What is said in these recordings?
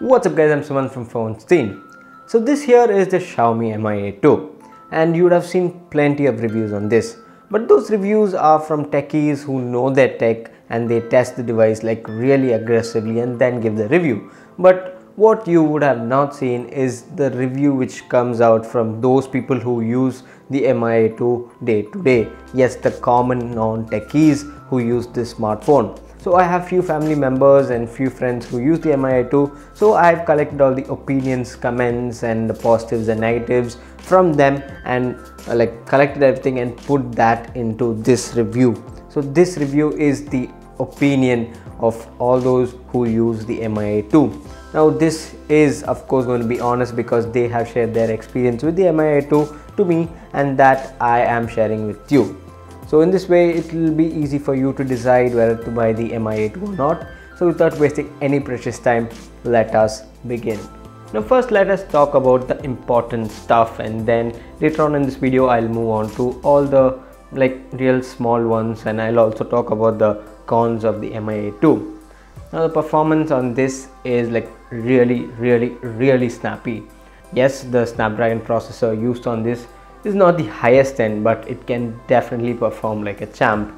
What's up guys, I'm Suman from PhoneScene. So this here is the Xiaomi Mi A2 and you would have seen plenty of reviews on this. But those reviews are from techies who know their tech and they test the device like really aggressively and then give the review. But what you would have not seen is the review which comes out from those people who use the Mi A2 day to day. Yes, the common non-techies who use this smartphone. So I have few family members and few friends who use the Mi A2. So I've collected all the opinions, comments and the positives and negatives from them and collected everything and put that into this review. So this review is the opinion of all those who use the Mi A2. Now this is of course going to be honest because they have shared their experience with the Mi A2 to me and that I am sharing with you. So in this way it will be easy for you to decide whether to buy the Mi A2 or not. So without wasting any precious time, let us begin. Now first let us talk about the important stuff and then later on in this video I'll move on to all the real small ones and I'll also talk about the cons of the Mi A2. Now the performance on this is really snappy. Yes, the Snapdragon processor used on this is not the highest end, but it can definitely perform like a champ.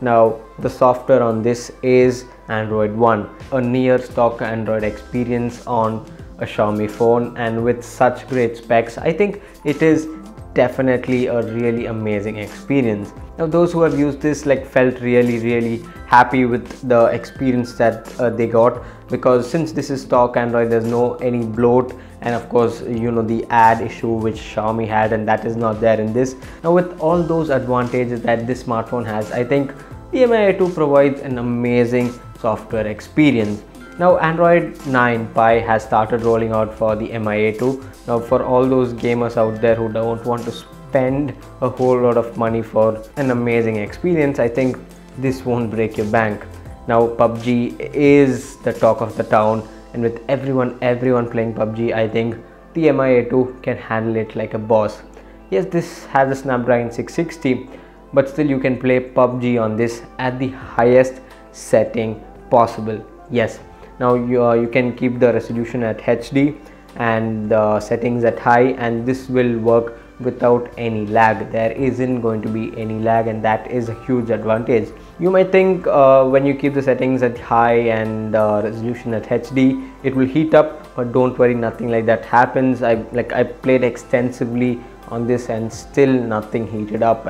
Now the software on this is Android One, a near stock Android experience on a Xiaomi phone, and with such great specs I think it is definitely a really amazing experience. Now those who have used this felt really happy with the experience that they got, because since this is stock Android there's no any bloat and of course you know the ad issue which Xiaomi had, and that is not there in this. Now with all those advantages that this smartphone has, I think the Mi A2 provides an amazing software experience. Now Android 9 Pie has started rolling out for the Mi A2. Now for all those gamers out there who don't want to spend a whole lot of money for an amazing experience, I think this won't break your bank. Now PUBG is the talk of the town, and with everyone playing PUBG, I think the Mi A2 can handle it like a boss. Yes, this has a Snapdragon 660, but still you can play PUBG on this at the highest setting possible. Yes, now you can keep the resolution at HD and the settings at high, and this will work without any lag. There isn't going to be any lag, and that is a huge advantage. You might think when you keep the settings at high and resolution at HD it will heat up, but don't worry, nothing like that happens. I played extensively on this and still nothing heated up,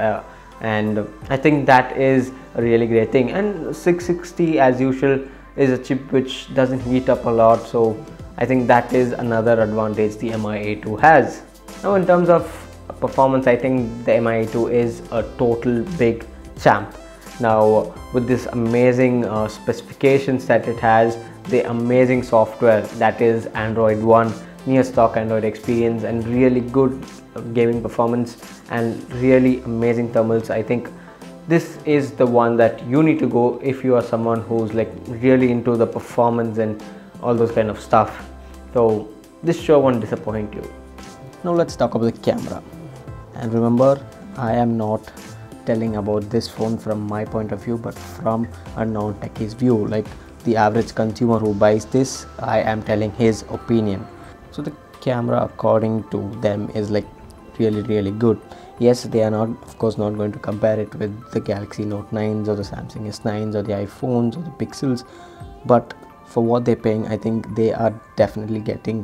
and I think that is a really great thing. And 660 as usual is a chip which doesn't heat up a lot, so I think that is another advantage the Mi A2 has. Now in terms of performance, I think the Mi A2 is a total big champ. Now with this amazing specifications that it has, the amazing software that is Android One, near stock Android experience, and really good gaming performance and really amazing thermals, I think this is the one that you need to go if you are someone who's really into the performance and all those kind of stuff. So this sure won't disappoint you. Now let's talk about the camera. And remember, I am not telling about this phone from my point of view, but from a non-techie's view, like the average consumer who buys this, I am telling his opinion. So the camera according to them is really good. Yes, they are not, of course, not going to compare it with the Galaxy Note 9s or the Samsung S9s or the iPhones or the Pixels, but for what they're paying, I think they are definitely getting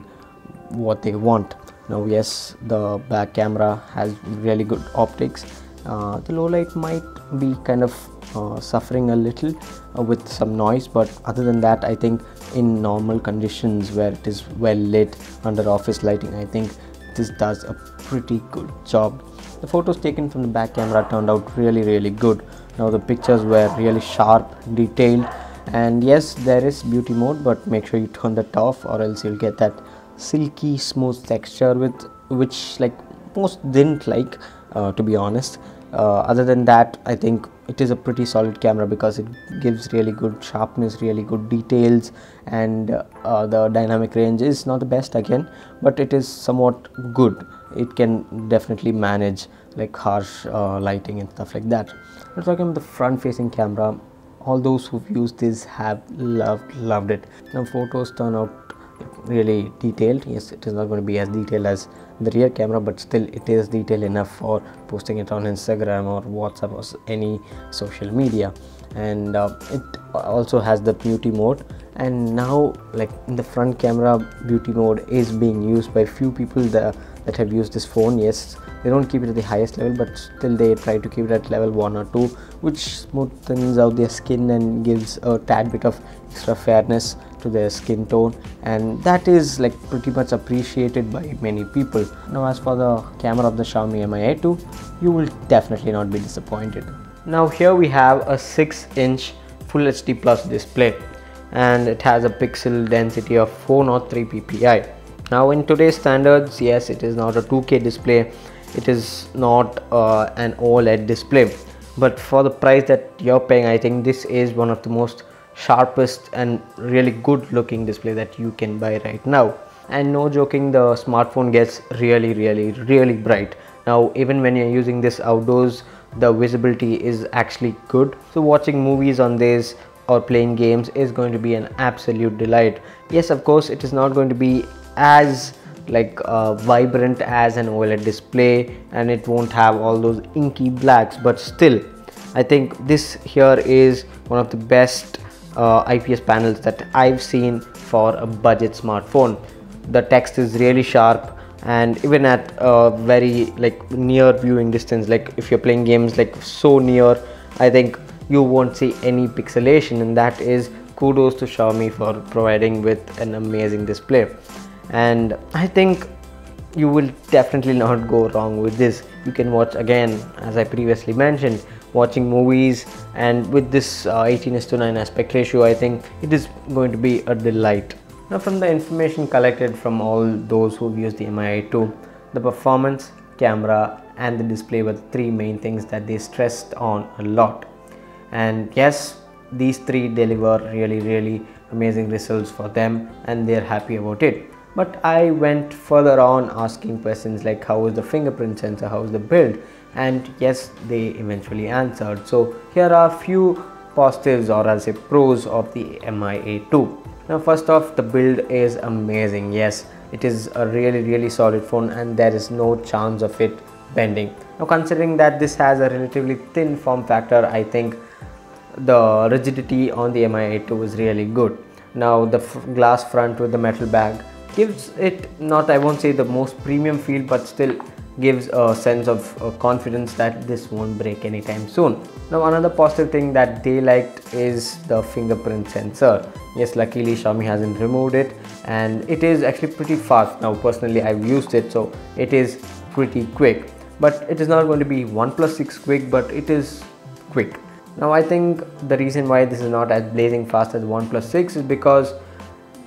what they want. Now yes, the back camera has really good optics. The low light might be kind of suffering a little with some noise, but other than that, I think in normal conditions where it is well lit under office lighting, I think this does a pretty good job. The photos taken from the back camera turned out really good. Now the pictures were really sharp, detailed, and yes, there is beauty mode, but make sure you turn that off or else you'll get that silky smooth texture which most didn't to be honest. Other than that, I think it is a pretty solid camera because it gives really good sharpness, really good details, and the dynamic range is not the best again, but it is somewhat good. It can definitely manage harsh lighting and stuff like that. We're talking about the front facing camera. All those who've used this have loved it. Now photos turn out really detailed. Yes, it is not going to be as detailed as the rear camera, but still it is detailed enough for posting it on Instagram or WhatsApp or any social media. And it also has the beauty mode, and now like in the front camera, beauty mode is being used by few people that have used this phone. Yes, they don't keep it at the highest level, but still they try to keep it at level 1 or 2, which smoothens out their skin and gives a tad bit of extra fairness to their skin tone, and that is like pretty much appreciated by many people. Now as for the camera of the Xiaomi Mi A2, you will definitely not be disappointed. Now here we have a 6-inch Full HD Plus display, and it has a pixel density of 403 ppi. Now in today's standards, yes, it is not a 2K display, it is not an OLED display, but for the price that you're paying, I think this is one of the most sharpest and really good looking display that you can buy right now. And no joking, the smartphone gets really bright. Now even when you're using this outdoors, the visibility is actually good, so watching movies on this or playing games is going to be an absolute delight. Yes, of course it is not going to be as like vibrant as an OLED display, and it won't have all those inky blacks, but still I think this here is one of the best IPS panels that I've seen for a budget smartphone. The text is really sharp, and even at very like near viewing distance, like if you're playing games like so near, I think you won't see any pixelation, and that is kudos to Xiaomi for providing with an amazing display. And I think you will definitely not go wrong with this. You can watch, again as I previously mentioned, watching movies, and with this 18:9 aspect ratio, I think it is going to be a delight. Now from the information collected from all those who've used the Mi A2, the performance, camera and the display were the three main things that they stressed on a lot. And yes, these three deliver really amazing results for them, and they're happy about it. But I went further on asking questions like how is the fingerprint sensor, how is the build, and yes, they eventually answered. So here are few positives, or I'll say pros, of the Mi A2. Now first off, the build is amazing. Yes, it is a really solid phone, and there is no chance of it bending. Now considering that this has a relatively thin form factor, I think the rigidity on the Mi A2 is really good. Now the glass front with the metal bag gives it, not I won't say the most premium feel, but still gives a sense of confidence that this won't break anytime soon. Now another positive thing that they liked is the fingerprint sensor. Yes, luckily Xiaomi hasn't removed it, and it is actually pretty fast. Now personally I've used it, so it is pretty quick, but it is not going to be OnePlus 6 quick, but it is quick. Now I think the reason why this is not as blazing fast as OnePlus 6 is because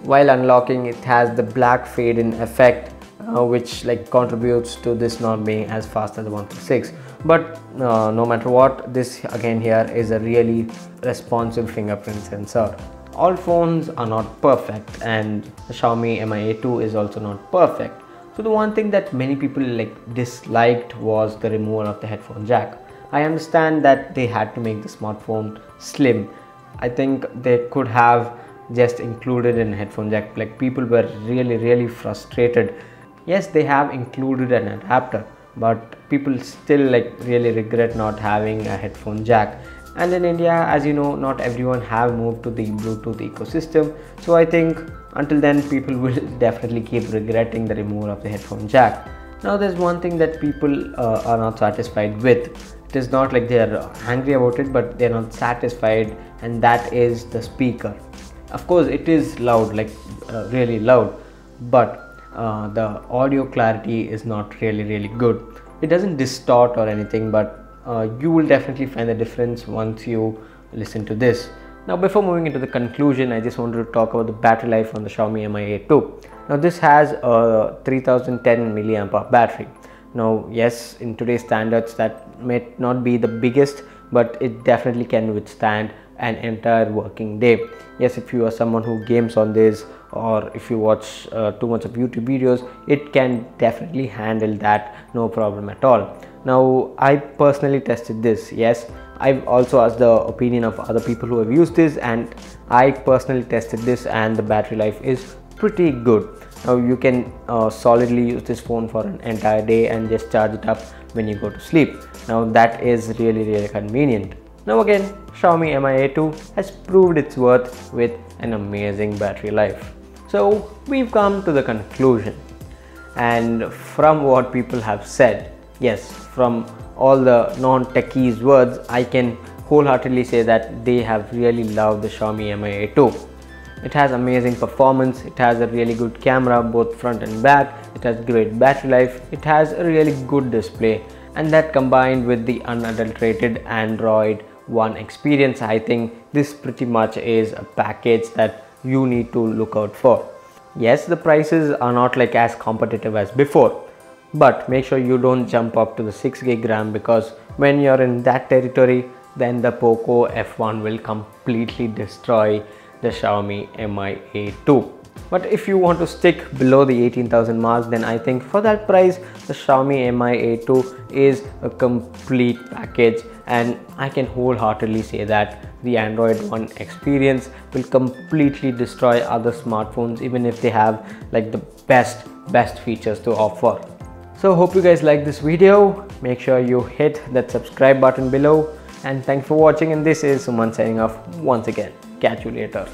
while unlocking, it has the black fade in effect, which like contributes to this not being as fast as the OnePlus 6. But no matter what, this again here is a really responsive fingerprint sensor. All phones are not perfect, and the Xiaomi Mi A2 is also not perfect. So the one thing that many people like disliked was the removal of the headphone jack. I understand that they had to make the smartphone slim. I think they could have just included in headphone jack. Like people were really frustrated. Yes, they have included an adapter, but people still like really regret not having a headphone jack. And in India, as you know, not everyone have moved to the Bluetooth ecosystem, so I think until then people will definitely keep regretting the removal of the headphone jack. Now there's one thing that people are not satisfied with. It is not like they are angry about it, but they're not satisfied, and that is the speaker. Of course it is loud, like really loud, but the audio clarity is not really good. It doesn't distort or anything, but you will definitely find the difference once you listen to this. Now before moving into the conclusion, I just wanted to talk about the battery life on the Xiaomi Mi A2. Now this has a 3010 mAh battery. Now yes, in today's standards that may not be the biggest, but it definitely can withstand an entire working day. Yes, if you are someone who games on this, or if you watch too much of YouTube videos, it can definitely handle that, no problem at all. Now I personally tested this. Yes, I've also asked the opinion of other people who have used this, and I personally tested this, and the battery life is pretty good. Now you can solidly use this phone for an entire day and just charge it up when you go to sleep. Now that is really convenient. Now again, Xiaomi Mi A2 has proved its worth with an amazing battery life. So we've come to the conclusion, and from what people have said, yes, from all the non-techies words, I can wholeheartedly say that they have really loved the Xiaomi Mi A2. It has amazing performance, it has a really good camera both front and back, it has great battery life, it has a really good display, and that combined with the unadulterated Android One experience, I think this pretty much is a package that you need to look out for. Yes, the prices are not like as competitive as before, but make sure you don't jump up to the 6GB RAM, because when you're in that territory, then the Poco F1 will completely destroy the Xiaomi Mi A2. But if you want to stick below the 18,000 mark, then I think for that price the Xiaomi Mi A2 is a complete package, and I can wholeheartedly say that the Android One experience will completely destroy other smartphones, even if they have like the best features to offer. So hope you guys like this video. Make sure you hit that subscribe button below, and thanks for watching, and this is Suman signing off once again. Catch you later.